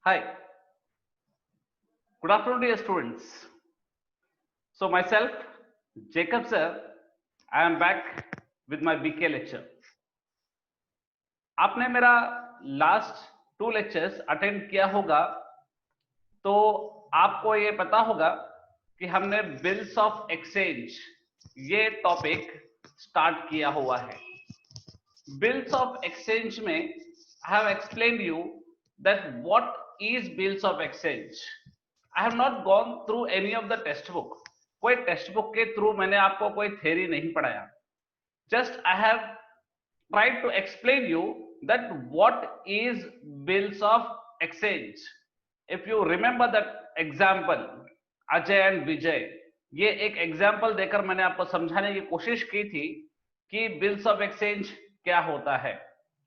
Hi, good afternoon, dear students. So, myself, Jacob sir, I am back with my BK lecture. आपने मेरा last 2 lectures attend किया होगा, तो आपको ये पता होगा कि हमने बिल्स ऑफ एक्सचेंज ये टॉपिक स्टार्ट किया हुआ है. Bills of exchange में I have explained you that what is bills of exchange. I have not gone through any of the textbook. कोई टेक्स्ट बुक के थ्रू मैंने आपको कोई थ्योरी नहीं पढ़ाया. Just I have tried to explain you that what is bills of exchange. If you remember that example, Ajay and Vijay, ये एक example देकर मैंने आपको समझाने की कोशिश की थी कि बिल्स ऑफ एक्सचेंज क्या होता है.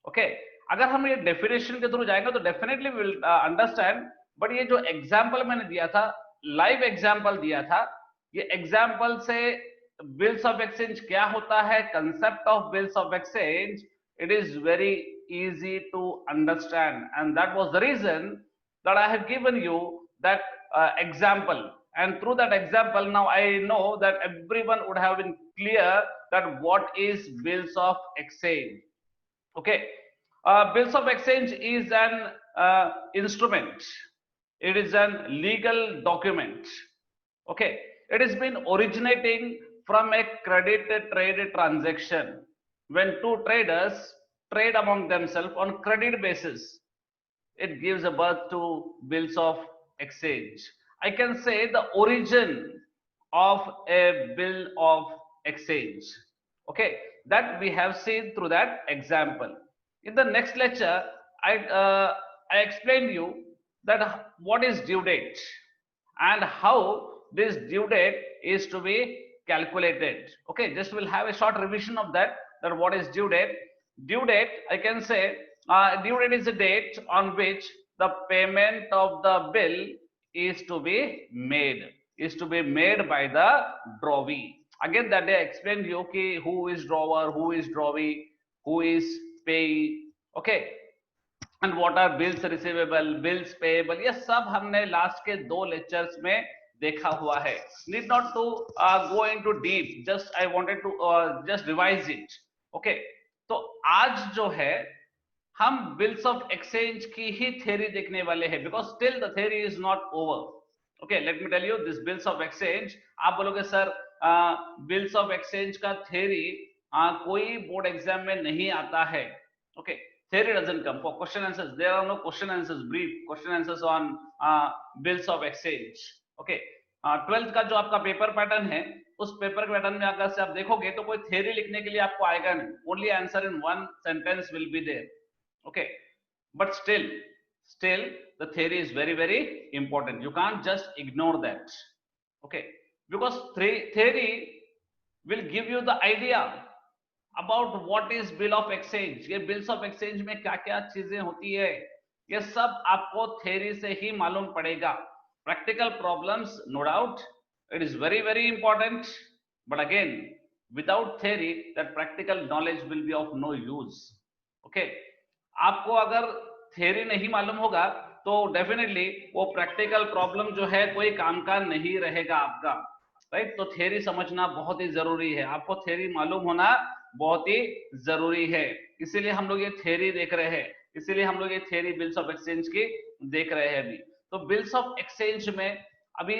ओके, अगर हम ये डेफिनेशन के थ्रू जाएंगे तो डेफिनेटली विल अंडरस्टैंड. बट ये जो एग्जाम्पल मैंने दिया था, लाइव एग्जाम्पल दिया था, ये एग्जाम्पल से बिल्स ऑफ एक्सचेंज क्या होता है, concept of bills of exchange, it is very easy to understand, and that was the reason that I have given you that example. And through that example, now I know that everyone would have been clear that what is bills of exchange. Okay, bills of exchange is an instrument. It is an legal document. Okay, it has been originating from a credit trade transaction when two traders trade among themselves on credit basis. It gives a birth to bills of exchange. I can say the origin of a bill of exchange. Okay, that we have seen through that example. In the next lecture, I explained you that what is due date and how this due date is to be calculated. Okay, just we'll have a short revision of that. That what is due date? Due date, I can say, due date is a date on which the payment of the bill is to be made by the drawee. Again, that day I explained you ki who is drawer, who is drawee, who is payee. Okay, and what are bills receivable, bills payable, ये सब हमने last के 2 lectures में देखा हुआ है. Need not to go into deep, just I wanted to just revise it. Okay, तो आज जो है हम बिल्स ऑफ एक्सचेंज की ही थ्योरी देखने वाले हैं, because still the theory is not over. Okay, let me tell you this bills of exchange. आप बोलोगे सर बिल्स ऑफ एक्सचेंज का थ्योरी कोई बोर्ड एग्जाम में नहीं आता है. Okay, theory doesn't come for question answers. There are no question answers, brief question answers on bills of exchange. Okay, 12th का जो आपका पेपर पैटर्न है, उस पेपर पैटर्न में अगर से आप देखोगे तो कोई थ्योरी लिखने के लिए आपको आएगा नहीं. Only answer in 1 sentence will be there. Okay, but still the theory is very very important. You can't just ignore that. Okay, because theory will give you the idea about what is bill of exchange. ये bills of exchange में क्या क्या चीजें होती है, ये सब आपको थ्योरी से ही मालूम पड़ेगा. Practical problems, no doubt, it is very very important, but again without theory that practical knowledge will be of no use. Okay, आपको अगर थ्योरी नहीं मालूम होगा तो डेफिनेटली वो प्रैक्टिकल प्रॉब्लम जो है कोई काम का नहीं रहेगा आपका. राइट, तो थ्योरी समझना बहुत ही जरूरी है, आपको थ्योरी मालूम होना बहुत ही जरूरी है. इसीलिए हम लोग ये थ्योरी देख रहे हैं, इसीलिए हम लोग ये थ्योरी बिल्स ऑफ एक्सचेंज की देख रहे हैं अभी. तो बिल्स ऑफ एक्सचेंज में अभी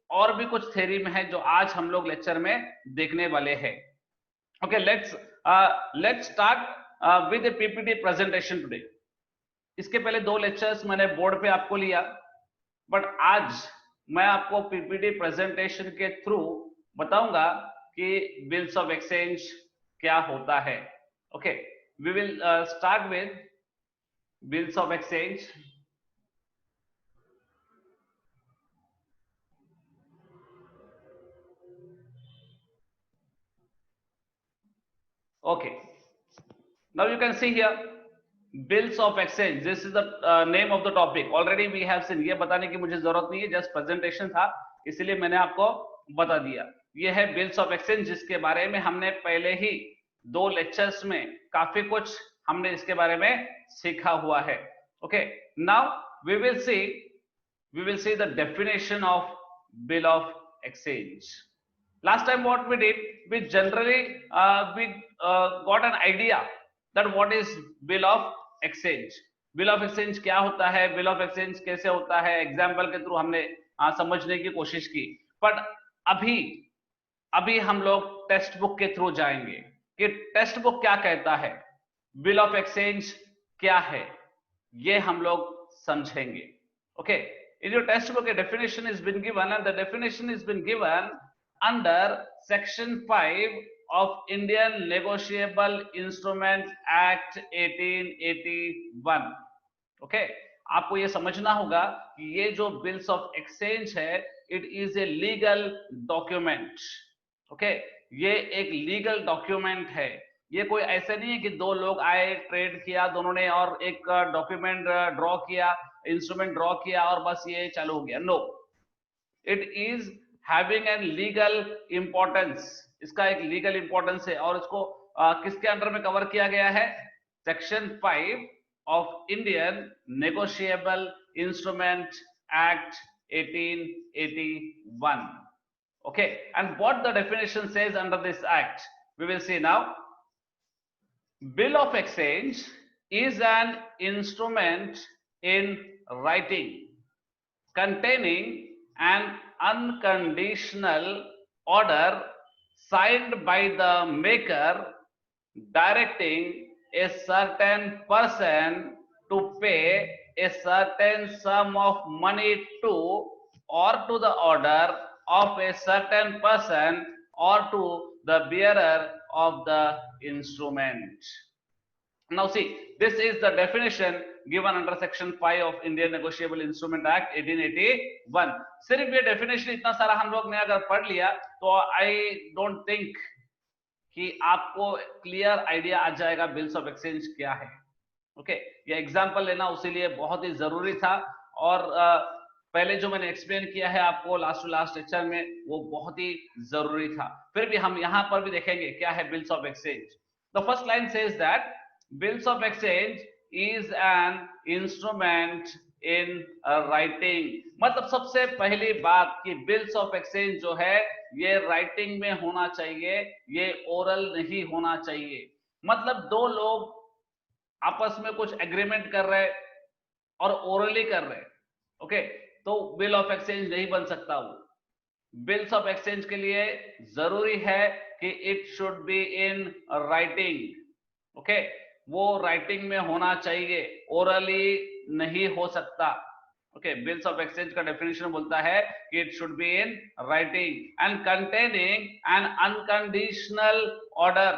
और भी कुछ थ्योरी में है जो आज हम लोग लेक्चर में देखने वाले हैं. Okay, let's start with A PPT presentation today. इसके पहले 2 लेक्चर्स मैंने बोर्ड पे आपको लिया, बट आज मैं आपको पीपीटी प्रेजेंटेशन के थ्रू बताऊंगा कि बिल्स ऑफ एक्सचेंज क्या होता है. Okay, we will start with bills of exchange. Okay, now you can see here bills of exchange. This is the name of the topic. Already we have seen. ये बताने की मुझे जरूरत नहीं है, जस्ट प्रेजेंटेशन था इसलिए मैंने आपको बता दिया. ये है बिल्स ऑफ एक्सचेंज, जिसके बारे में हमने पहले ही 2 लेक्चर्स में काफी कुछ हमने इसके बारे में सीखा हुआ है. Okay, now we will see the definition of bill of exchange. Last time what we did, we generally got an idea that what is bill of exchange. Bill of exchange क्या होता है, बिल ऑफ एक्सचेंज कैसे होता है, example के through हमने समझने की कोशिश की. बट अभी अभी हम लोग टेक्स्ट बुक के थ्रू जाएंगे कि टेक्स्ट बुक क्या कहता है, बिल ऑफ एक्सचेंज क्या है, ये हम लोग समझेंगे. Okay, in your textbook a definition has been given, and the definition has been given under section 5 of Indian Negotiable Instrument Act 1881. Okay, आपको ये समझना होगा कि ये जो बिल्स ऑफ एक्सचेंज है, it is a legal document. Okay, ये एक लीगल डॉक्यूमेंट है. ये कोई ऐसे नहीं है कि दो लोग आए, ट्रेड किया दोनों ने और एक डॉक्यूमेंट ड्रॉ किया, इंस्ट्रूमेंट ड्रॉ किया और बस ये चालू हो गया. No, it is having an legal importance. इसका एक लीगल इंपॉर्टेंस है और इसको किसके अंडर में कवर किया गया है? Section 5 of Indian Negotiable Instrument Act 1881. Okay, and what the definition says under this act, we will see now. Bill of exchange is an instrument in writing containing an unconditional order signed by the maker directing a certain person to pay a certain sum of money to or to the order of a certain person or to the bearer of the instrument. Now see, this is the definition given under section 5 of Indian Negotiable Instrument Act 1881. सिर्फ ये definition इतना सारा हम लोग ने अगर पढ़ लिया तो I don't think कि आपको क्लियर आइडिया आ जाएगा बिल्स ऑफ एक्सचेंज क्या है. ओके, ये एग्जांपल लेना उसी लिए बहुत ही जरूरी था. और पहले जो मैंने एक्सप्लेन किया है आपको लास्ट टू लास्ट लेक्चर में, वो बहुत ही जरूरी था. फिर भी हम यहां पर भी देखेंगे क्या है bills of exchange. The first line says that bills of exchange is an instrument in writing. मतलब सबसे पहली बात कि बिल्स ऑफ एक्सचेंज जो है ये राइटिंग में होना चाहिए, ये ओरल नहीं होना चाहिए. मतलब दो लोग आपस में कुछ एग्रीमेंट कर रहे और ओरली कर रहे, ओके, तो बिल ऑफ एक्सचेंज नहीं बन सकता. वो बिल्स ऑफ एक्सचेंज के लिए जरूरी है कि it should be in writing. Okay, वो राइटिंग में होना चाहिए, ओरली नहीं हो सकता. ओके, बिल्स ऑफ एक्सचेंज का डेफिनेशन बोलता है कि it should be in writing and containing N unconditional order.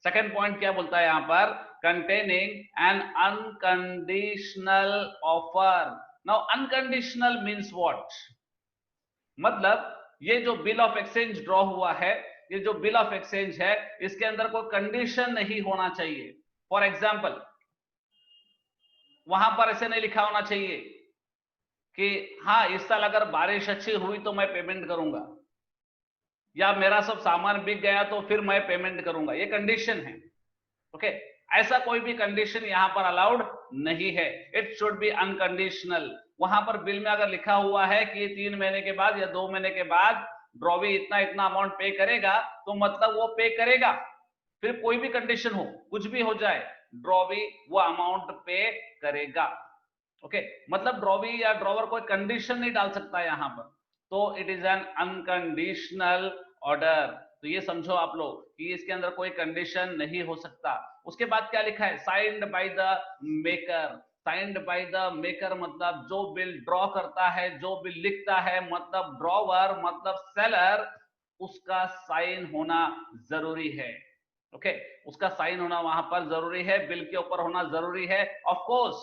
Second point क्या बोलता है यहां पर? Containing N unconditional offer. Now unconditional means what? मतलब ये जो बिल ऑफ एक्सचेंज ड्रॉ हुआ है, ये जो बिल ऑफ एक्सचेंज है, इसके अंदर कोई कंडीशन नहीं होना चाहिए. फॉर एग्जाम्पल, वहां पर ऐसे नहीं लिखा होना चाहिए कि हाँ इस साल अगर बारिश अच्छी हुई तो मैं पेमेंट करूंगा, या मेरा सब सामान बिक गया तो फिर मैं पेमेंट करूंगा. ये कंडीशन है. ओके, ऐसा कोई भी कंडीशन यहां पर अलाउड नहीं है. It should B unconditional. वहां पर बिल में अगर लिखा हुआ है कि 3 महीने के बाद या 2 महीने के बाद ड्रॉवी इतना इतना अमाउंट पे करेगा, तो मतलब वो पे करेगा. फिर कोई भी कंडीशन हो, कुछ भी हो जाए, ड्रॉवी वो अमाउंट पे करेगा. ओके, मतलब ड्रॉवी या ड्रॉवर कोई कंडीशन नहीं डाल सकता यहां पर. तो it is an unconditional order. तो ये समझो आप लोग कि इसके अंदर कोई कंडीशन नहीं हो सकता. उसके बाद क्या लिखा है? Signed by the maker. Signed by the maker मतलब जो बिल ड्रॉ करता है, जो बिल लिखता है, मतलब ड्रॉवर मतलब सेलर, उसका साइन होना जरूरी है. ओके, उसका साइन होना वहां पर जरूरी है, बिल के ऊपर होना जरूरी है. Of course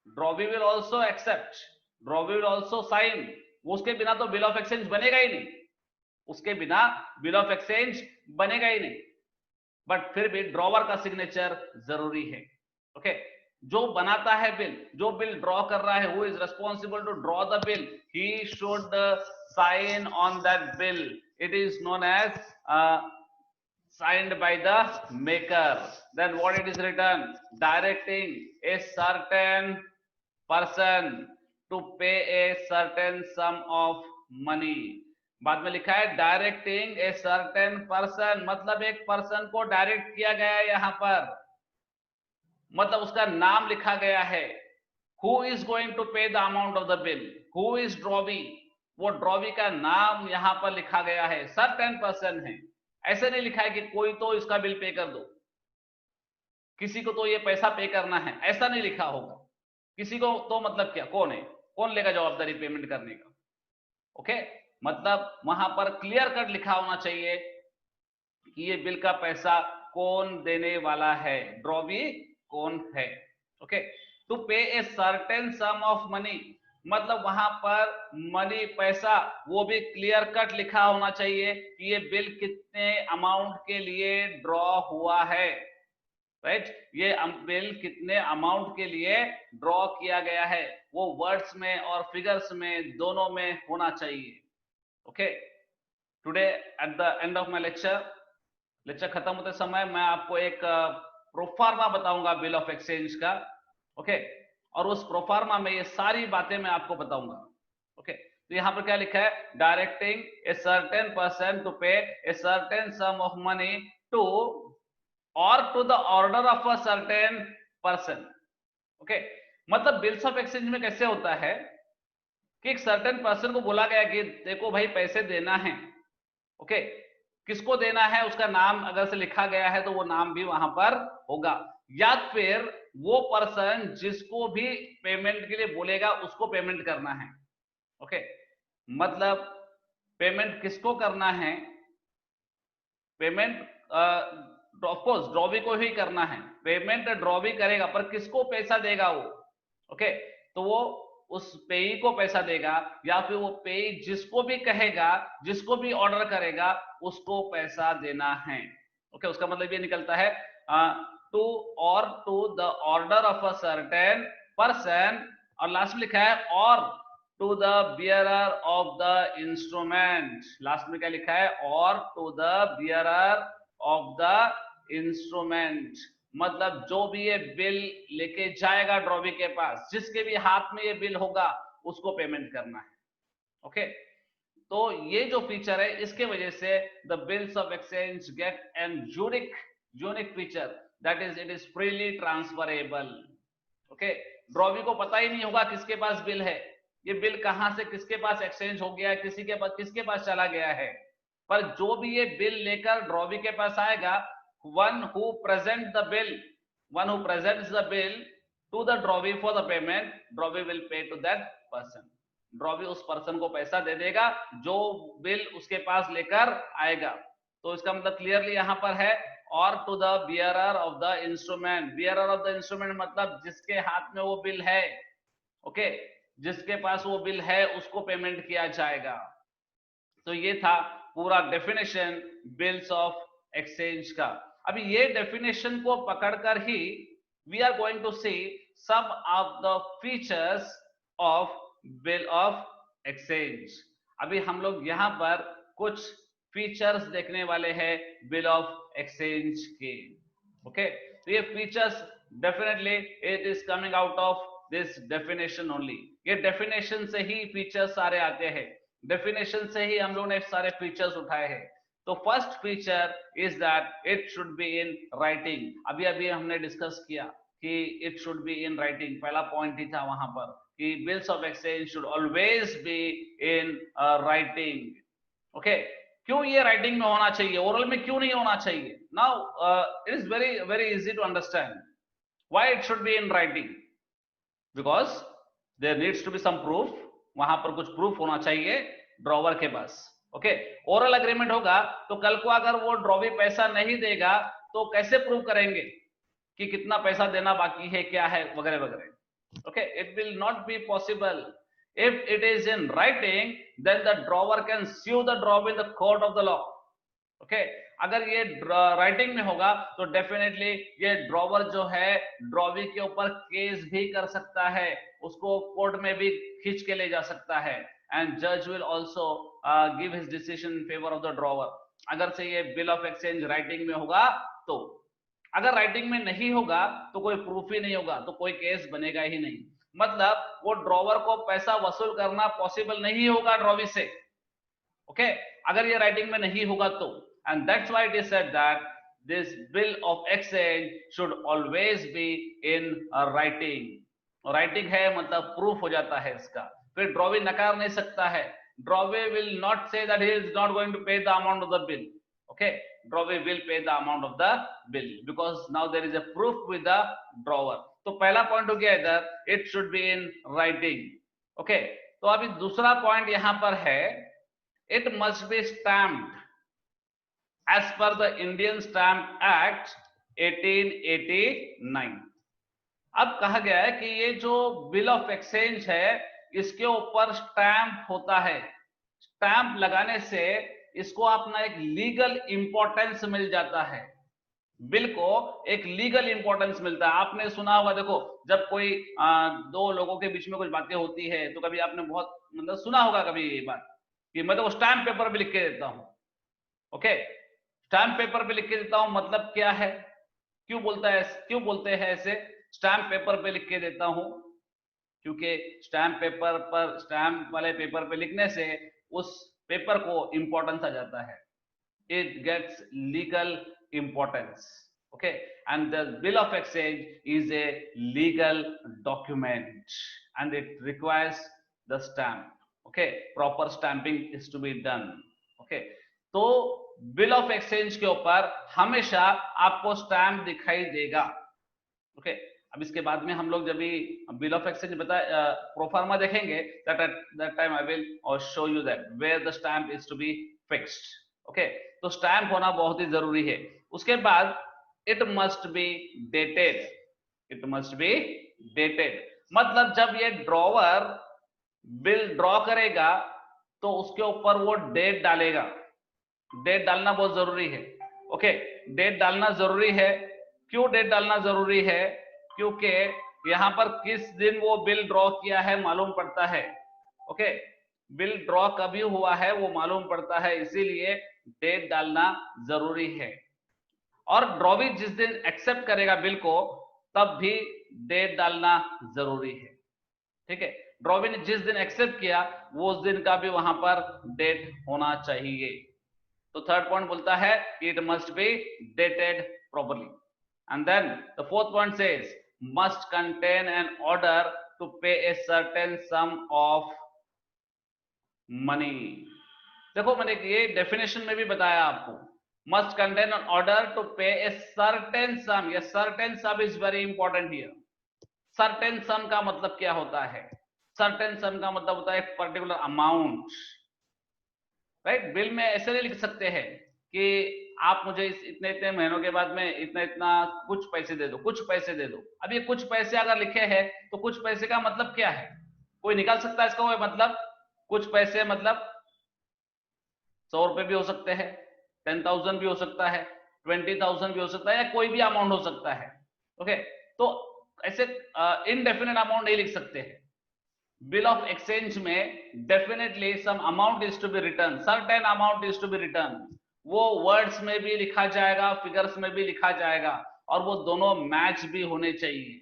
drawee will also accept, drawee will also sign. उसके बिना तो बिल ऑफ एक्सचेंज बनेगा ही नहीं. उसके बिना बिल ऑफ एक्सचेंज बनेगा ही नहीं. बट फिर भी ड्रॉवर का सिग्नेचर जरूरी है. ओके, जो बनाता है बिल, जो बिल ड्रॉ कर रहा है, who is responsible to draw the bill, he should sign on that bill. It is known as signed by the maker. Then what it is written? Directing a certain person to pay a certain sum of money. बाद में लिखा है directing a certain person, मतलब एक person को direct किया गया है यहां पर, मतलब उसका नाम लिखा गया है. Who is going to pay the amount of the bill? Who is Drovy? वो ड्रॉवी का नाम यहां पर लिखा गया है, सर्टेन पर्सन है. ऐसे नहीं लिखा है कि कोई तो इसका बिल पे कर दो, किसी को तो ये पैसा पे करना है, ऐसा नहीं लिखा होगा. किसी को तो मतलब क्या, कौन है, कौन लेगा जवाबदारी पेमेंट करने का. ओके, मतलब वहां पर क्लियर कट लिखा होना चाहिए कि ये बिल का पैसा कौन देने वाला है, ड्रॉवी कौन है. Okay, to pay a certain sum of money, मतलब वहां पर मनी पैसा वो भी क्लियर कट लिखा होना चाहिए कि ये बिल कितने अमाउंट के लिए ड्रॉ हुआ है. राइट, ये बिल कितने अमाउंट के लिए ड्रॉ किया गया है, वो वर्ड्स में और फिगर्स में दोनों में होना चाहिए. Okay, today at the end of my lecture खत्म होते समय मैं आपको एक प्रोफार्मा बताऊंगा बिल ऑफ एक्सचेंज का. ओके, और उस प्रोफार्मा में ये सारी बातें मैं आपको बताऊंगा. ओके, तो यहां पर क्या लिखा है, directing a certain person to pay a certain sum of money to और to the order of a certain person. Okay, मतलब बिल्स ऑफ एक्सचेंज में कैसे होता है कि एक सर्टेन पर्सन को बोला गया कि देखो भाई पैसे देना है. ओके, किसको देना है उसका नाम अगर से लिखा गया है तो वो नाम भी वहां पर होगा, या फिर वो पर्सन जिसको भी पेमेंट के लिए बोलेगा उसको पेमेंट करना है. ओके, मतलब पेमेंट किसको करना है, पेमेंट ऑफ कोर्स ड्रॉवी को ही करना है. पेमेंट ड्रॉवी करेगा पर किसको पैसा देगा वो. ओके, तो वो उस पेई को पैसा देगा या फिर वो पेई जिसको भी कहेगा, जिसको भी ऑर्डर करेगा उसको पैसा देना है. ओके, उसका मतलब ये निकलता है टू और to the order of a certain person, और लास्ट में लिखा है और to the bearer of the instrument. Last में क्या लिखा है, और to the bearer of the instrument, मतलब जो भी ये बिल लेके जाएगा ड्रॉवी के पास, जिसके भी हाथ में ये बिल होगा उसको पेमेंट करना है. ओके, तो ये जो फीचर है इसके वजह से the bills of exchange get an unique feature, that is it is freely transferable. Okay, drawee को पता ही नहीं होगा किसके पास बिल है, ये बिल कहां से किसके पास एक्सचेंज हो गया है, किसके पास चला गया है, पर जो भी ये बिल लेकर ड्रॉवी के पास आएगा, one who presents the bill to the drovey for the payment, drovey will pay to that person. Drawee उस पर्सन को पैसा दे देगा जो बिल उसके पास लेकर आएगा. तो इसका मतलब क्लियरली यहां पर है, और to the bearer of the instrument. Bearer of the instrument मतलब जिसके हाथ में वो बिल है. ओके, जिसके पास वो बिल है उसको पेमेंट किया जाएगा. तो ये था पूरा डेफिनेशन बिल्स ऑफ एक्सचेंज का. अभी ये डेफिनेशन को पकड़कर ही we are going to see some of the features of bill of exchange. अभी हम लोग यहां पर कुछ फीचर्स देखने वाले हैं बिल ऑफ एक्सचेंज के. ओके, तो ये features definitely it is coming out of this definition only. ये डेफिनेशन से ही फीचर्स सारे आते हैं, डेफिनेशन से ही हम लोग ने सारे फीचर्स उठाए हैं. तो first feature is that it should be in writing. अभी अभी हमने डिस्कस किया कि it should be in writing, पहला पॉइंट ही था वहां पर कि bills of exchange should always be in writing. Okay, क्यों ये राइटिंग में होना चाहिए, ओरल में क्यों नहीं होना चाहिए? Now it is very very easy to understand why it should be in writing, because there needs to be some proof. वहां पर कुछ प्रूफ होना चाहिए ड्रॉवर के पास. ओके, ओरल अग्रीमेंट होगा तो कल को अगर वो ड्रॉवी पैसा नहीं देगा तो कैसे प्रूव करेंगे कि कितना पैसा देना बाकी है, क्या है, वगैरह वगैरह. Okay, it will not be possible. If it is in writing then the drawer can sue the drawer in the court of the law. Okay, अगर ये राइटिंग में होगा तो डेफिनेटली ये ड्रॉवर जो है ड्रॉवी के ऊपर केस भी कर सकता है, उसको कोर्ट में भी खींच के ले जा सकता है, एंड जज will also give his decision in favour of the drawer. अगर से ये बिल ऑफ एक्सचेंज राइटिंग में होगा तो। अगर राइटिंग में नहीं होगा तो कोई प्रूफ ही नहीं होगा, तो कोई केस बनेगा ही नहीं। मतलब वो ड्रॉवर को पैसा वसूल करना पॉसिबल नहीं होगा ड्रॉवी से। ओके, अगर ये राइटिंग में नहीं होगा तो। And that's why it is said that this bill of exchange should always be in writing. Writing है मतलब प्रूफ हो जाता है इसका, फिर ड्रॉवी नकार नहीं सकता है। Drawee will not say that he is not going to pay the amount of the bill. Okay, drawee will pay the amount of the bill because now there is a proof with the drawer. तो पहला point हो गया इधर, it should be in writing. Okay, तो अभी दूसरा point यहां पर है, it must be stamped as per the Indian Stamp Act 1889। अब कहा गया है कि ये जो बिल ऑफ एक्सचेंज है इसके ऊपर स्टैंप होता है। स्टैंप लगाने से इसको अपना एक लीगल इंपॉर्टेंस मिल जाता है। बिल को एक लीगल इंपॉर्टेंस मिलता है। आपने सुना होगा, देखो जब कोई दो लोगों के बीच में कुछ बातें होती है तो कभी आपने बहुत मतलब सुना होगा कभी ये बात कि मैं तो स्टैंप पेपर पे लिख के देता हूं। ओके, स्टैंप पेपर पे लिख के देता हूं मतलब क्या है, क्यों बोलते हैं ऐसे स्टैंप पेपर पे लिख के देता हूं? क्योंकि स्टैंप वाले पेपर पे लिखने से उस पेपर को इंपॉर्टेंस आ जाता है, it gets legal importance। okay, and the bill of exchange is a legal document and it requires the stamp। okay, proper stamping is to be done। okay, तो bill of exchange के ऊपर हमेशा आपको stamp दिखाई देगा। Okay, अब इसके बाद में हम लोग जब भी बिल ऑफ एक्सचेंज प्रोफार्मा देखेंगे that time I will show you that where the stamp is to be fixed। Okay, तो स्टैंप होना बहुत ही जरूरी है। उसके बाद इट मस्ट बी डेटेड। मतलब जब ये ड्रॉवर बिल ड्रॉ करेगा तो उसके ऊपर वो डेट डालेगा। डेट डालना बहुत जरूरी है। ओके, डेट डालना जरूरी है। क्यों डेट डालना जरूरी है? क्योंकि यहां पर किस दिन वो बिल ड्रॉ किया है मालूम पड़ता है। ओके, बिल ड्रॉ कभी हुआ है वो मालूम पड़ता है, इसीलिए डेट डालना जरूरी है। और ड्रॉवी जिस दिन एक्सेप्ट करेगा बिल को तब भी डेट डालना जरूरी है। ठीक है, ड्रॉवी ने जिस दिन एक्सेप्ट किया वो उस दिन का भी वहां पर डेट होना चाहिए। तो थर्ड पॉइंट बोलता है it must be dated properly. And then the fourth point says must contain an order to pay a certain sum of money. देखो मैंने ये डेफिनेशन में भी बताया आपको, must contain an order to pay a certain sum. ये certain sum is very important here. Certain sum का मतलब क्या होता है? सर्टेन सम का मतलब होता है पर्टिकुलर अमाउंट। राइट, बिल में ऐसे नहीं लिख सकते हैं कि आप मुझे इस इतने इतने महीनों के बाद में इतना इतना कुछ पैसे दे दो, कुछ पैसे दे दो। अब ये कुछ पैसे अगर लिखे हैं तो कुछ पैसे का मतलब क्या है? कोई निकाल सकता है इसका कोई मतलब? कुछ पैसे मतलब 100 रुपए भी हो सकते हैं, 10,000 भी हो सकता है, 20,000 भी हो सकता है, या कोई भी अमाउंट हो सकता है। ओके, तो ऐसे इनडेफिनेट अमाउंट नहीं लिख सकते हैं। बिल ऑफ एक्सचेंज में definitely some amount is to be return, certain amount is to be return. वो वर्ड्स में भी लिखा जाएगा, फिगर्स में भी लिखा जाएगा, और वो दोनों मैच भी होने चाहिए।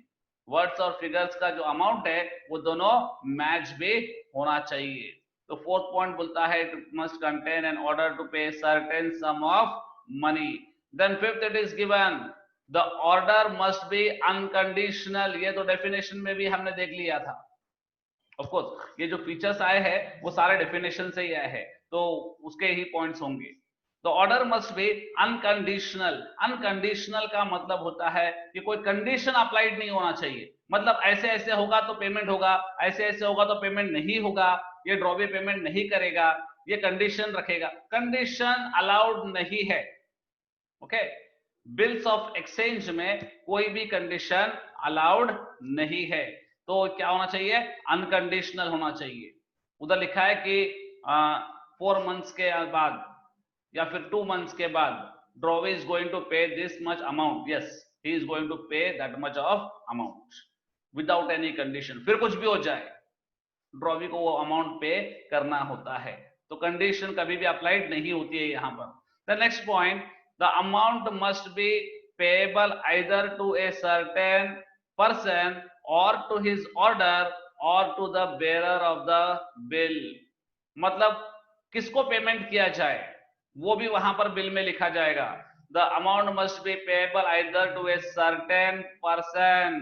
वर्ड्स और फिगर्स का जो अमाउंट है वो दोनों मैच भी होना चाहिए। तो फोर्थ पॉइंट बोलता है it must contain an order to pay certain sum of money. Then fifth it is given the order must be unconditional. ये तो डेफिनेशन में भी हमने देख लिया था। ऑफ कोर्स ये जो फीचर्स आए हैं वो सारे डेफिनेशन से ही आए हैं, तो उसके ही पॉइंट्स होंगे। तो order must be unconditional. Unconditional का मतलब होता है कि कोई कंडीशन अप्लाइड नहीं होना चाहिए। मतलब ऐसे ऐसे होगा तो पेमेंट होगा, ऐसे ऐसे होगा तो पेमेंट नहीं होगा, ये ड्रॉवे पेमेंट नहीं करेगा, ये कंडीशन रखेगा। कंडीशन अलाउड नहीं है। ओके, बिल्स ऑफ एक्सचेंज में कोई भी कंडीशन अलाउड नहीं है। तो क्या होना चाहिए? अनकंडीशनल होना चाहिए। उधर लिखा है कि 4 मंथ्स के बाद या फिर 2 मंथ्स के बाद drawee is going to pay this much amount. Yes, he is going to pay that much of amount without any condition. फिर कुछ भी हो जाए ड्रॉवी को वो अमाउंट पे करना होता है। तो कंडीशन कभी भी अप्लाइड नहीं होती है यहाँ पर। The next point, the amount must be payable either to a certain person or to his order or to the bearer of the bill. मतलब किसको पेमेंट किया जाए वो भी वहां पर बिल में लिखा जाएगा. The amount must be payable either to a certain person.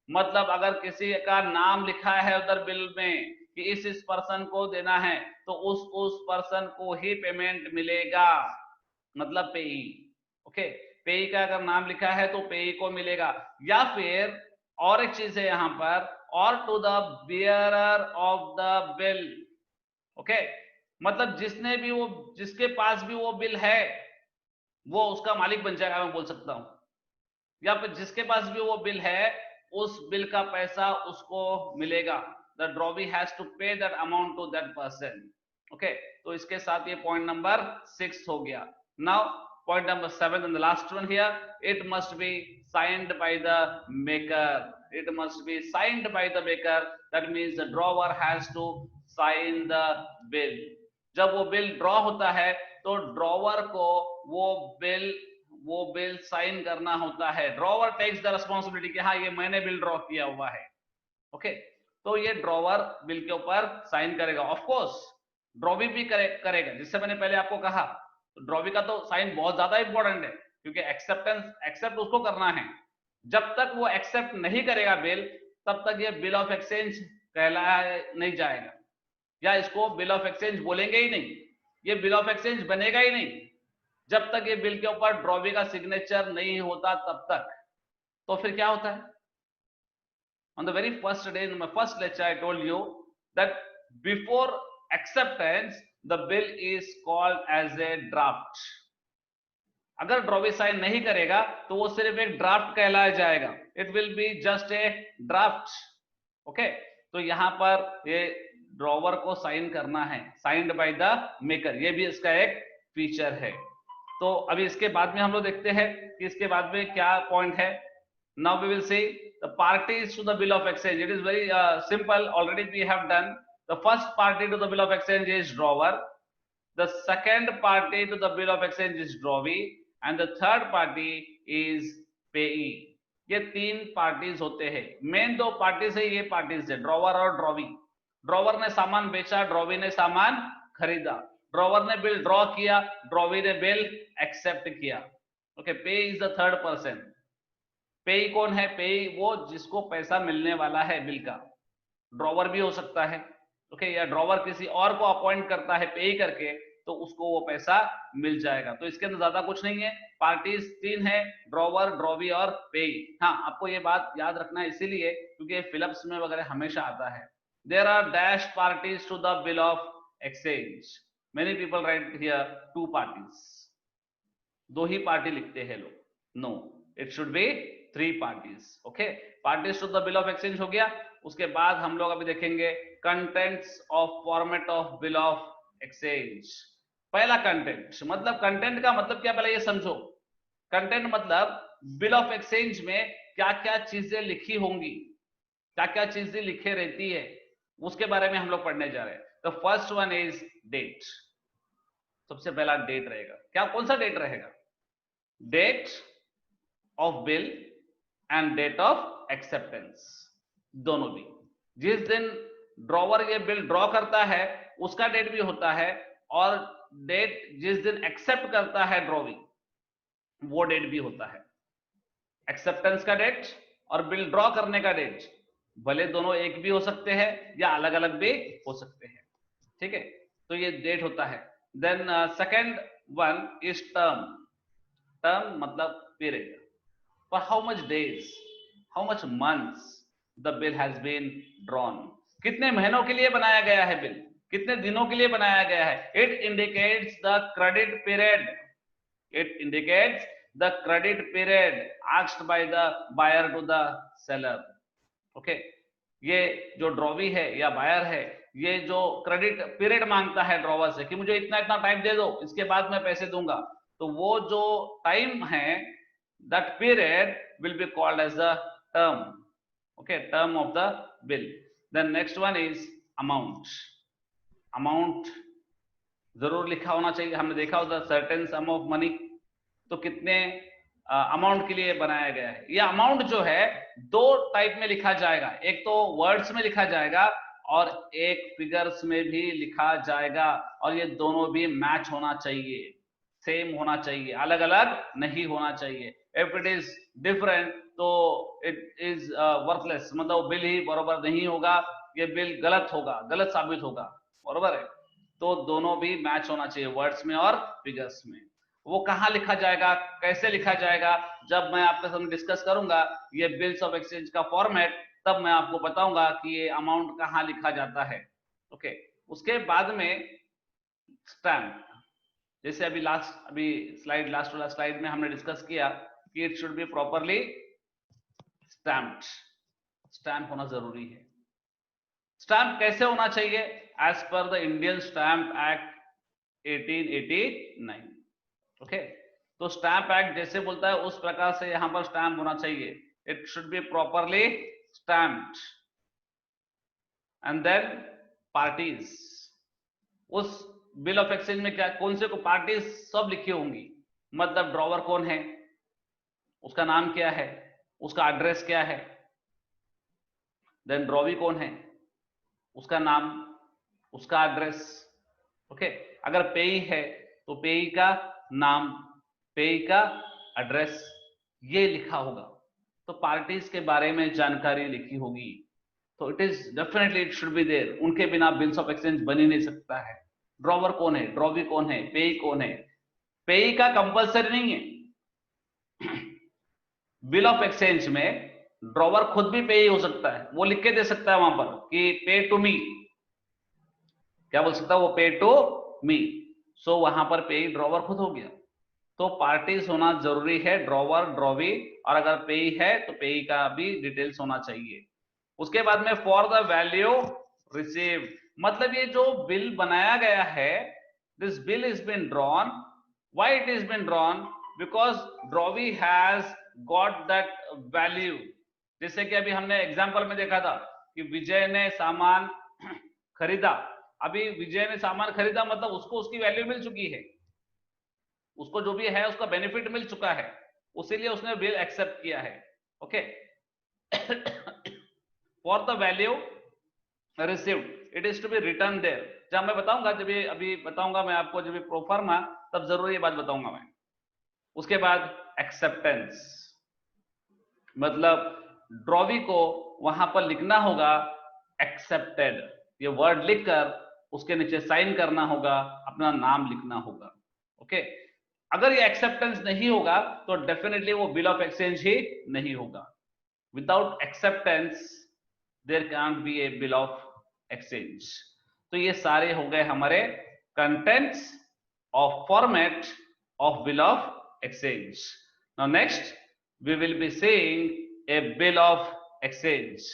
मतलब अगर किसी का नाम लिखा है उधर बिल में कि इस पर्सन को देना है तो उस पर्सन को ही पेमेंट मिलेगा, मतलब पेई. ओके, पेई का अगर नाम लिखा है तो पेई को मिलेगा. या फिर और एक चीज है यहां पर, और to the bearer of the bill. Okay, मतलब जिसने भी वो, जिसके पास भी वो बिल है वो उसका मालिक बन जाएगा, मैं बोल सकता हूं. या फिर जिसके पास भी वो बिल है उस बिल का पैसा उसको मिलेगा. The drawee has to pay that amount to that person. Okay, तो इसके साथ ये पॉइंट नंबर 6 हो गया. Now point number 7 and the last one here, it must be signed by the maker. It must be signed by the maker. That means the drawer has to sign the bill. जब वो bill draw होता है तो drawer को वो bill sign करना होता है. ड्रॉवर टेक्स द रिस्पॉन्सिबिलिटी कि हाँ ये मैंने बिल ड्रॉ किया हुआ है. ओके, तो ये ड्रॉवर बिल के ऊपर साइन करेगा. ऑफ कोर्स ड्रॉवी भी करेगा, जिससे मैंने पहले आपको कहा. तो ड्रॉवी का तो साइन बहुत ज्यादा इंपॉर्टेंट है क्योंकि एक्सेप्ट उसको करना है. जब तक वो एक्सेप्ट नहीं करेगा बिल, तब तक ये बिल ऑफ एक्सचेंज कहलाया नहीं जाएगा, या इसको बिल ऑफ एक्सचेंज बोलेंगे ही नहीं. ये बिल ऑफ एक्सचेंज बनेगा ही नहीं जब तक ये बिल के ऊपर ड्रॉवी का सिग्नेचर नहीं होता तब तक. तो फिर क्या होता है? On the very first day in my first lecture I told you that before acceptance the bill is called as a draft. अगर ड्रॉवी साइन नहीं करेगा तो वो सिर्फ एक ड्राफ्ट कहलाया जाएगा. It will be just a draft. Okay, तो यहां पर ये ड्रॉवर को साइन करना है, साइंड बाय द मेकर. ये भी इसका एक फीचर है. तो अभी इसके बाद में हम लोग देखते हैं कि इसके बाद में क्या पॉइंट है. Now we will see the parties to the bill of exchange. It is very simple, already we have done. The first party to the bill of exchange is drawer. The second party to the bill of exchange is drawee and the third party is payee. ये तीन parties होते हैं. Main दो parties है, ये parties है drawer और drawee. Drawer ने सामान बेचा, ड्रॉवी ने सामान खरीदा. ड्रॉवर ने बिल ड्रॉ किया, ड्रॉवी ने बिल एक्सेप्ट किया. ओके, पे इज द थर्ड पर्सन. पेई कौन है? पेई वो जिसको पैसा मिलने वाला है बिल का. ड्रॉवर भी हो सकता है. ओके, या ड्रॉवर किसी और को अपॉइंट करता है पेई करके तो उसको वो पैसा मिल जाएगा. तो इसके अंदर ज्यादा कुछ नहीं है. पार्टीज तीन है, ड्रॉवर, ड्रॉवी और पेई. हाँ, आपको ये बात याद रखना है इसीलिए क्योंकि फिलिप्स में वगैरह हमेशा आता है. There are dash parties to the bill of exchange. Many people write here two parties. दो ही पार्टी लिखते हैं लोग. No, it should be three parties. Okay, parties to the bill of exchange हो गया. उसके बाद हम लोग अभी देखेंगे contents of format of bill of exchange. पहला कंटेंट, मतलब कंटेंट का मतलब क्या, पहले ये समझो. कंटेंट मतलब बिल ऑफ एक्सचेंज में क्या क्या चीजें लिखी होंगी, क्या क्या चीजें लिखे रहती है, उसके बारे में हम लोग पढ़ने जा रहे हैं. The first one is date. सबसे पहला डेट रहेगा. क्या, कौन सा डेट रहेगा? Date of bill and date of acceptance. दोनों भी. जिस दिन ड्रॉवर ये बिल ड्रॉ करता है उसका डेट भी होता है, और डेट जिस दिन एक्सेप्ट करता है ड्रॉवी वो डेट भी होता है. एक्सेप्टेंस का डेट और बिल ड्रॉ करने का डेट भले दोनों एक भी हो सकते हैं या अलग अलग भी हो सकते हैं. ठीक है, तो ये डेट होता है. Then second one is term. Term मतलब period. For how much days, how much months the bill has been drawn. कितने महीनों के लिए बनाया गया है बिल, कितने दिनों के लिए बनाया गया है. It indicates the credit period. It indicates the credit period asked by the buyer to the seller. Okay, ये जो ड्रॉवी है या बायर है, ये जो क्रेडिट पीरियड मांगता है ड्रॉवर से कि मुझे इतना इतना टाइम दे दो, इसके बाद मैं पैसे दूंगा, तो वो जो टाइम है, that period will be called as the term. Okay, term of the bill. Then next one is amount. Amount जरूर लिखा होना चाहिए। हमने देखा होता सर्टेन सम ऑफ मनी, तो कितने अमाउंट के लिए बनाया गया है। ये अमाउंट जो है दो टाइप में लिखा जाएगा, एक तो वर्ड्स में लिखा जाएगा और एक फिगर्स में भी लिखा जाएगा, और ये दोनों भी मैच होना चाहिए, सेम होना चाहिए, अलग अलग नहीं होना चाहिए। इफ इट इज डिफरेंट तो इट इज वर्थलेस, मतलब बिल ही बराबर नहीं होगा, ये बिल गलत होगा, गलत साबित होगा, बराबर है। तो दोनों भी मैच होना चाहिए, वर्ड्स में और फिगर्स में। वो कहाँ लिखा जाएगा, कैसे लिखा जाएगा, जब मैं आपके साथ डिस्कस करूंगा ये बिल्स ऑफ एक्सचेंज का फॉर्मेट, तब मैं आपको बताऊंगा कि ये अमाउंट कहाँ लिखा जाता है। ओके, उसके बाद में स्टैम्प, जैसे अभी लास्ट वाला स्लाइड में हमने डिस्कस किया कि it should be properly stamped, stamp होना जरूरी है। स्टैम्प कैसे होना चाहिए, as per the Indian stamp act 1889। Okay, तो स्टैम्प एक्ट जैसे बोलता है उस प्रकार से यहां पर स्टैम्प होना चाहिए। It should be properly stamped. And then parties, उस बिल ऑफ एक्सचेंज में क्या कौन से को पार्टीज सब लिखी होंगी, मतलब ड्रॉवर कौन है, उसका नाम क्या है, उसका एड्रेस क्या है, देन ड्रॉवी कौन है, उसका नाम, उसका एड्रेस। ओके, अगर पेई है तो पेई का नाम, पेई का एड्रेस, ये लिखा होगा। तो पार्टीज के बारे में जानकारी लिखी होगी। तो it is definitely it should be there, उनके बिना बिल्स ऑफ एक्सचेंज बन ही नहीं सकता है। ड्रॉवर कौन है, ड्रॉवी कौन है, पेई कौन है, पेई का कंपलसरी नहीं है। बिल ऑफ एक्सचेंज में ड्रॉवर खुद भी पेई हो सकता है, वो लिख के दे सकता है वहां पर कि पे टू मी, क्या बोल सकता है वो, पे टू मी। सो वहां पर पेई ड्रॉवर खुद हो गया। तो पार्टीज होना जरूरी है, ड्रॉवर, ड्रॉवी, और अगर पेई है तो पेई का भी डिटेल्स होना चाहिए। उसके बाद में फॉर द वैल्यू रिसीव, मतलब ये जो बिल बनाया गया है, this bill is been drawn, why it is been drawn, because drawee has got that value. जैसे कि अभी हमने एग्जांपल में देखा था कि विजय ने सामान खरीदा, अभी विजय ने सामान खरीदा मतलब उसको उसकी वैल्यू मिल चुकी है, उसको जो भी है उसका बेनिफिट मिल चुका है, उसीलिए उसने बिल एक्सेप्ट किया है। Okay, for the value received it is to be return there. जब मैं बताऊंगा, जब ये अभी बताऊंगा मैं आपको, जब प्रोफार्मा, तब जरूर ये बात बताऊंगा मैं। उसके बाद एक्सेप्टेंस, मतलब ड्रॉवी को वहां पर लिखना होगा एक्सेप्टेड, ये वर्ड लिखकर उसके नीचे साइन करना होगा, अपना नाम लिखना होगा। ओके, अगर ये एक्सेप्टेंस नहीं होगा तो डेफिनेटली वो बिल ऑफ एक्सचेंज ही नहीं होगा। Without acceptance there can be a bill of exchange. तो ये सारे हो गए हमारे contents of format of bill of exchange. Now next we will be seeing a bill of exchange.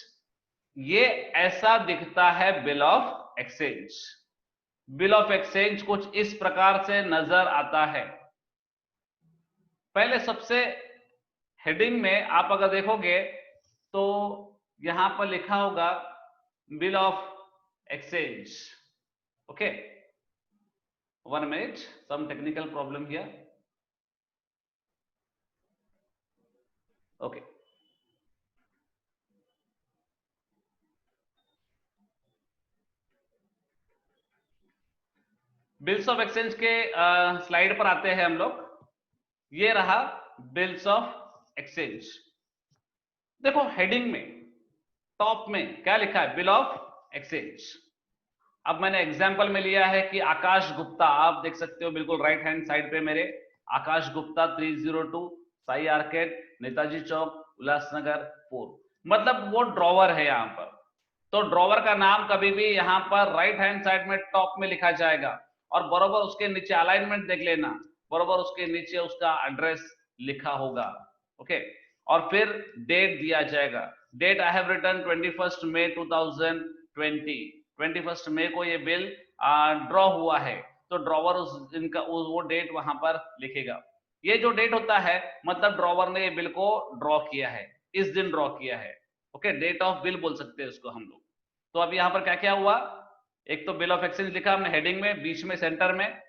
ये ऐसा दिखता है bill of exchange. Bill of exchange कुछ इस प्रकार से नजर आता है। पहले सबसे हेडिंग में आप अगर देखोगे तो यहां पर लिखा होगा bill of exchange. Okay, 1 minute, some technical problem here. Okay, bills of exchange के स्लाइड पर आते हैं हम लोग। ये रहा बिल्स ऑफ एक्सचेंज। देखो हेडिंग में टॉप में क्या लिखा है, बिल ऑफ एक्सचेंज। अब मैंने एग्जांपल में लिया है कि आकाश गुप्ता, आप देख सकते हो बिल्कुल राइट हैंड साइड पे मेरे, आकाश गुप्ता 302 साई आर्केड, नेताजी चौक, उल्लासनगर 4, मतलब वो ड्रॉवर है यहाँ पर। तो ड्रॉवर का नाम कभी भी यहाँ पर राइट हैंड साइड में टॉप में लिखा जाएगा, और बरोबर उसके नीचे अलाइनमेंट देख लेना, बरोबर उसके नीचे उसका एड्रेस लिखा होगा। ओके, और फिर डेट दिया जाएगा। डेट आई हैव रिटन 21 मई 2020, 21 मई को ये बिल ड्रॉ हुआ है, तो ड्रॉवर उस दिन का वो डेट वहां पर लिखेगा। ये जो डेट होता है मतलब ड्रॉवर ने ये बिल को ड्रॉ किया है, इस दिन ड्रॉ किया है। ओके, डेट ऑफ बिल बोल सकते हैं इसको हम लोग। तो अब यहाँ पर क्या क्या हुआ, एक तो बिल ऑफ एक्सचेंज लिखा हमने हेडिंग में, बीच में सेंटर में,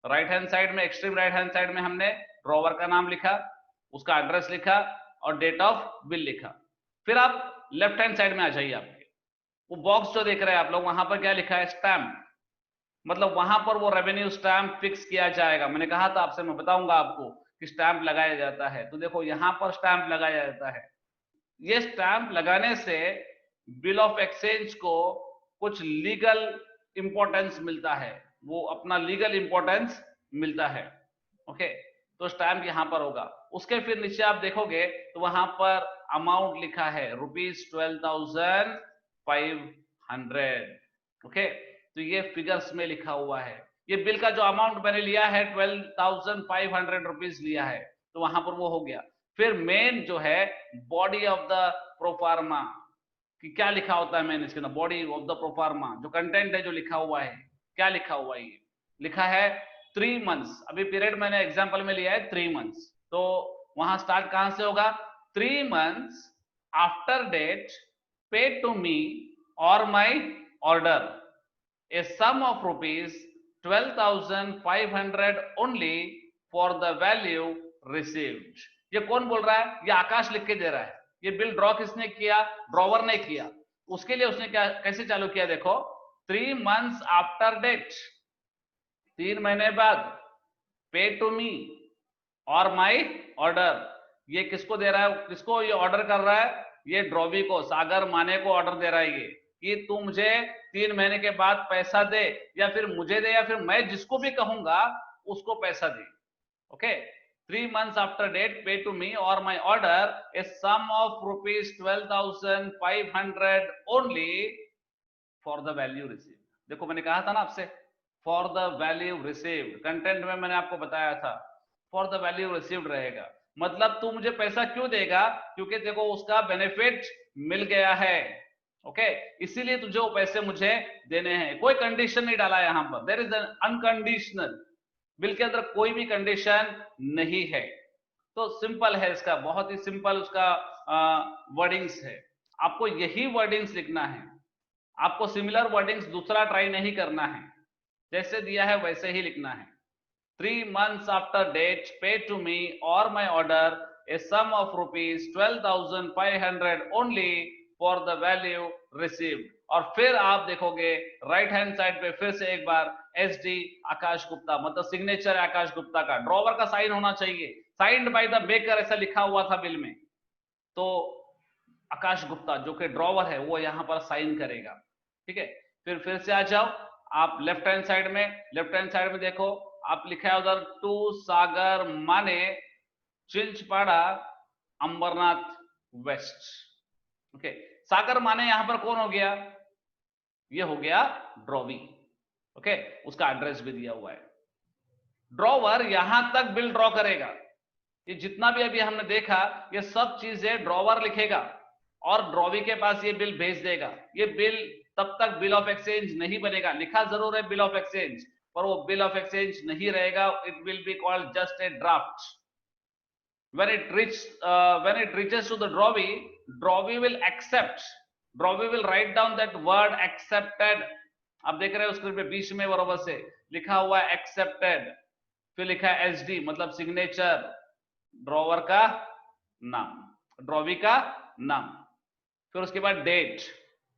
राइट हैंड साइड में, एक्सट्रीम राइट हैंड साइड में हमने ड्रॉवर का नाम लिखा, उसका एड्रेस लिखा और डेट ऑफ बिल लिखा। फिर आप लेफ्ट हैंड साइड में आ जाइए, आपके वो बॉक्स जो देख रहे हैं आप लोग, वहां पर क्या लिखा है? स्टैम्प। मतलब वहां पर वो रेवेन्यू स्टैम्प फिक्स किया जाएगा। मैंने कहा था आपसे, मैं बताऊंगा आपको कि स्टैम्प लगाया जाता है। तो देखो यहां पर स्टैम्प लगाया जाता है। ये स्टैम्प लगाने से बिल ऑफ एक्सचेंज को कुछ लीगल इंपॉर्टेंस मिलता है, वो अपना लीगल इंपॉर्टेंस मिलता है। ओके, तो स्टैम्प यहां पर होगा। उसके फिर नीचे आप देखोगे तो वहां पर अमाउंट लिखा है ₹12,500। ओके, तो ये फिगर्स में लिखा हुआ है। ये बिल का जो अमाउंट मैंने लिया है 12,500 रुपीज लिया है, तो वहां पर वो हो गया। फिर मेन जो है बॉडी ऑफ द प्रोफार्मा, कि क्या लिखा होता है मेन इसके अंदर, बॉडी ऑफ द प्रोफार्मा जो कंटेंट है, जो लिखा हुआ है, क्या लिखा हुआ है? ये लिखा है 3 मंथ्स। अभी पीरियड मैंने एग्जांपल में लिया है 3 मंथ्स, तो वहां स्टार्ट कहां से होगा? 3 months after date paid to me or my order a sum of rupees 12,500 only for the value received। ये कौन बोल रहा है? ये आकाश लिख के दे रहा है। ये बिल ड्रॉ किसने किया? ड्रॉवर ने किया। उसके लिए उसने क्या कैसे चालू किया? देखो, 3 मंथ्स आफ्टर डेट, 3 महीने बाद, पे to me or my order. ये किसको दे रहा है? किसको ये ऑर्डर कर रहा है? ये ड्रॉवी को, सागर माने को ऑर्डर दे रहा है ये, कि तू मुझे 3 महीने के बाद पैसा दे, या फिर मुझे दे, या फिर मैं जिसको भी कहूंगा उसको पैसा दे। Okay, 3 months after date pay to me or my order a sum of rupees 12,500 only for the value received। देखो मैंने कहा था ना आपसे, for the value received, content में मैंने आपको बताया था फॉर द वैल्यू रिसीव्ड रहेगा। मतलब तू मुझे पैसा क्यों देगा? क्योंकि देखो उसका बेनिफिट मिल गया है। ओके, इसीलिए तुझे वो पैसे मुझे देने हैं। कोई कंडीशन नहीं डाला यहां पर, there is an unconditional. Bill के अंदर कोई भी कंडीशन नहीं है। तो सिंपल है इसका, बहुत ही सिंपल उसका वर्डिंग्स है। आपको यही वर्डिंग्स लिखना है, आपको सिमिलर वर्डिंग्स दूसरा ट्राई नहीं करना है, जैसे दिया है वैसे ही लिखना है। 3 months after date pay to me or my order a sum of rupees 12,500 only for the value received। और फिर आप देखोगे राइट हैंड साइड पे फिर से एक बार SD आकाश गुप्ता, मतलब सिग्नेचर आकाश गुप्ता का, ड्रॉवर का साइन होना चाहिए, साइंड बाय द बेकर ऐसा लिखा हुआ था बिल में। तो आकाश गुप्ता जो कि ड्रॉवर है वो यहां पर साइन करेगा। ठीक है, फिर से आ जाओ आप लेफ्ट हैंड साइड में। लेफ्ट हैंड साइड में देखो आप लिखा है उधर टू सागर माने चिंचपाड़ा अंबरनाथ वेस्ट। ओके, सागर माने यहां पर कौन हो गया? ये हो गया ड्रॉवी। ओके, उसका एड्रेस भी दिया हुआ है। ड्रॉवर यहां तक बिल ड्रॉ करेगा। ये जितना भी अभी हमने देखा ये सब चीजें ड्रॉवर लिखेगा और ड्रॉवी के पास ये बिल भेज देगा। ये बिल तब तक बिल ऑफ एक्सचेंज नहीं बनेगा। लिखा जरूर है बिल ऑफ एक्सचेंज, पर वो बिल ऑफ एक्सचेंज नहीं रहेगा। It will be called just a draft. when it reaches to the drawee will accept, drawee will write down that word accepted। आप देख रहे हो स्क्रीन पे बीच में बराबर से लिखा हुआ है एक्सेप्टेड, फिर लिखा है SD मतलब सिग्नेचर, ड्रॉवर का नाम, ड्रॉवी का नाम, फिर उसके बाद डेट।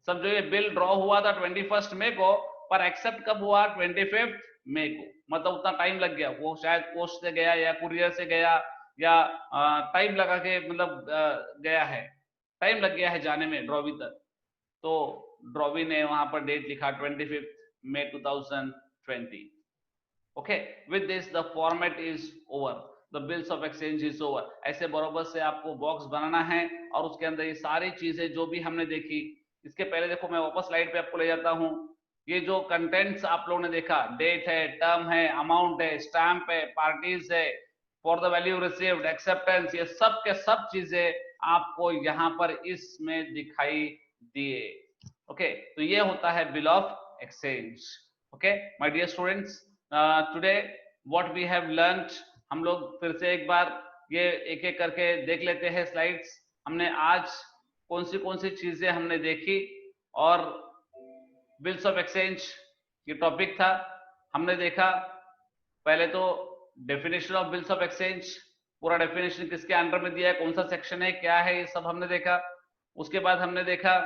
सब जो ये बिल ड्रॉ हुआ था 21 मई को, पर एक्सेप्ट कब हुआ? 25 मई को। मतलब उतना टाइम लग गया, वो शायद पोस्ट से गया या कुरियर से गया या टाइम लगा के मतलब गया है, टाइम लग गया है जाने में ड्रॉवी तक। तो ड्रॉवी ने वहां पर डेट लिखा 25 मई 2020। Okay, with this the format is over, the bills of exchange is over. ऐसे बराबर से आपको बॉक्स बनाना है और उसके अंदर ये सारी चीजें जो भी हमने देखी। इसके पहले देखो मैं वापस स्लाइड पे आपको ले जाता हूं। ये जो कंटेंट्स आप लोगों ने देखा, डेट है, टर्म है, अमाउंट है, स्टैम्प है, पार्टीज है, for the value received, acceptance, ये सब के सब चीजें आपको यहाँ पर इसमें दिखाई दिए। ओके, तो ये होता है bill of exchange. Okay my dear students, today what we have learned, हम लोग फिर से एक बार ये एक एक करके देख लेते हैं स्लाइड्स। हमने आज कौन सी चीजें हमने देखी और बिल्स ऑफ एक्सचेंज ये टॉपिक था। हमने देखा पहले तो definition of bills of exchange, पूरा डेफिनेशन किसके अंडर में दिया है, कौन सा सेक्शन है, क्या है, ये सब हमने देखा। उसके बाद हमने देखा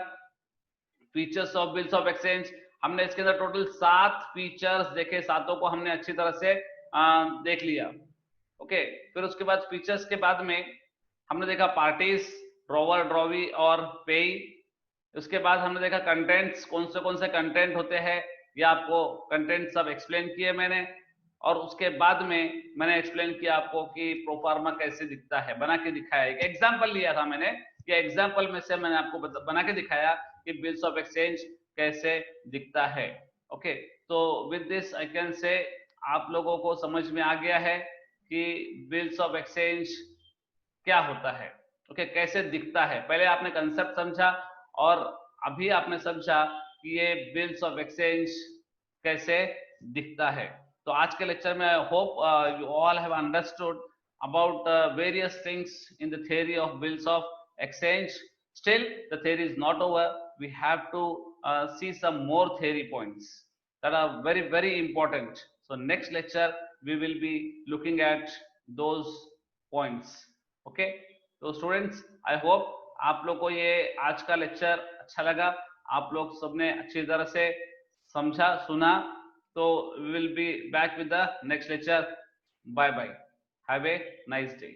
features of bills of exchange. हमने इसके अंदर टोटल 7 फीचर्स देखे, सातों को हमने अच्छी तरह से देख लिया। ओके, फिर उसके बाद फीचर्स के बाद में हमने देखा पार्टीज, ड्रॉवर, ड्रॉवी और पेई। उसके बाद हमने देखा कंटेंट्स, कौन से कंटेंट होते हैं, ये आपको कंटेंट सब एक्सप्लेन किए मैंने। और उसके बाद में मैंने एक्सप्लेन किया आपको कि प्रोफार्मा कैसे दिखता है, बना के दिखाया। एक एग्जांपल लिया था मैंने, ये एग्जांपल में से मैंने आपको बना के दिखाया कि बिल्स ऑफ एक्सचेंज कैसे दिखता है। ओके, तो with this I can say आप लोगों को समझ में आ गया है कि बिल्स ऑफ एक्सचेंज क्या होता है। ओके, कैसे दिखता है। पहले आपने कंसेप्ट समझा और अभी आपने समझा कि ये बिल्स ऑफ एक्सचेंज कैसे दिखता है। तो आज के लेक्चर में I hope you all have understood about various things in the theory of bills of exchange. Still, the theory is not over. We have to see some more theory points that are very, very important. So next lecture, we will be looking at those points. Okay? तो students, I hope आप लोग को ये आज का lecture अच्छा लगा, आप लोग सबने अच्छी तरह से समझा, सुना। तो we will be back with the next lecture. Bye bye, have a nice day.